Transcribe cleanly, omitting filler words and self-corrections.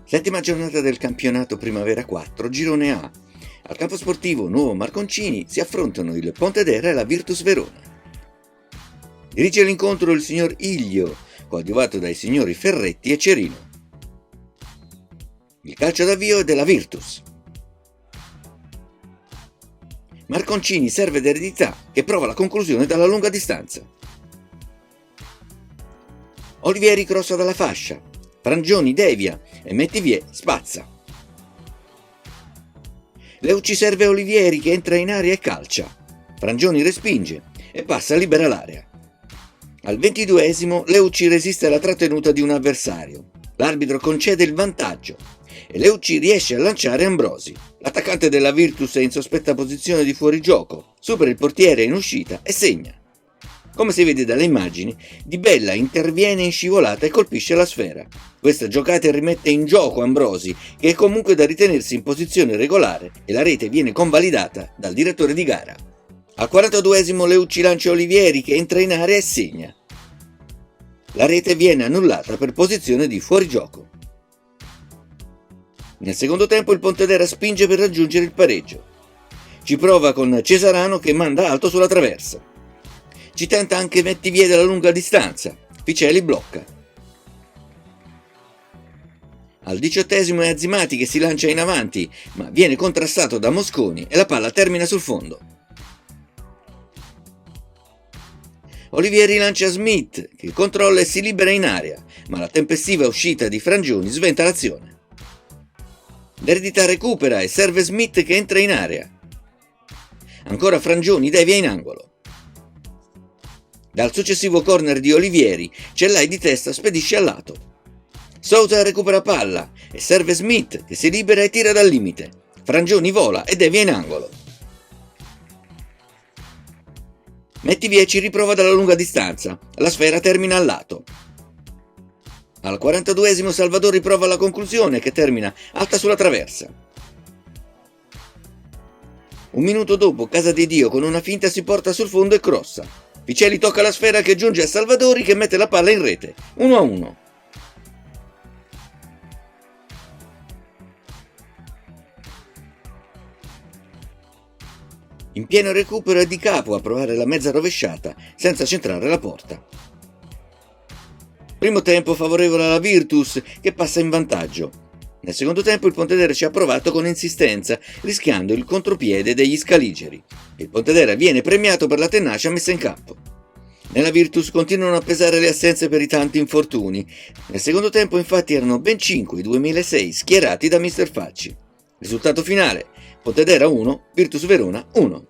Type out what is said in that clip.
Settima giornata del campionato Primavera 4, Girone A. Al campo sportivo Nuovo Marconcini si affrontano il Pontedera e la Virtus Verona. Dirige l'incontro il signor Iglio, coadiuvato dai signori Ferretti e Cerino. Il calcio d'avvio è della Virtus. Marconcini serve d'eredità che prova la conclusione dalla lunga distanza. Olivieri crossa dalla fascia, Frangioni devia e Mettivier spazza. Leuci serve Olivieri che entra in area e calcia. Frangioni respinge e passa libera l'area. Al 22esimo Leuci resiste alla trattenuta di un avversario. L'arbitro concede il vantaggio e Leuci riesce a lanciare Ambrosi. L'attaccante della Virtus è in sospetta posizione di fuorigioco, supera il portiere in uscita e segna. Come si vede dalle immagini, Di Bella interviene in scivolata e colpisce la sfera. Questa giocata rimette in gioco Ambrosi, che è comunque da ritenersi in posizione regolare, e la rete viene convalidata dal direttore di gara. Al 42esimo Leuci lancia Olivieri che entra in area e segna. La rete viene annullata per posizione di fuorigioco. Nel secondo tempo il Pontedera spinge per raggiungere il pareggio. Ci prova con Cesarano che manda alto sulla traversa. Ci tenta anche Mettivier dalla lunga distanza. Ficeli blocca. Al 18esimo è Azimati che si lancia in avanti, ma viene contrastato da Mosconi e la palla termina sul fondo. Olivieri lancia Smith, che controlla e si libera in area, ma la tempestiva uscita di Frangioni sventa l'azione. L'eredità recupera e serve Smith che entra in area. Ancora Frangioni devia in angolo. Dal successivo corner di Olivieri, Cellai di testa spedisce al lato. Sousa recupera palla e serve Smith che si libera e tira dal limite. Frangioni vola e devia in angolo. Mettivier ci riprova dalla lunga distanza, la sfera termina al lato. Al 42esimo Salvadori prova la conclusione che termina alta sulla traversa. Un minuto dopo Casadidio con una finta si porta sul fondo e crossa. Ficeli tocca la sfera che giunge a Salvadori che mette la palla in rete. 1-1. In pieno recupero è Di Capo a provare la mezza rovesciata senza centrare la porta. Primo tempo favorevole alla Virtus che passa in vantaggio. Nel secondo tempo il Pontedera ci ha provato con insistenza, rischiando il contropiede degli scaligeri. Il Pontedera viene premiato per la tenacia messa in campo. Nella Virtus continuano a pesare le assenze per i tanti infortuni. Nel secondo tempo infatti erano ben 5 i 2006 schierati da Mister Facci. Risultato finale: Pontedera 1, Virtus Verona 1.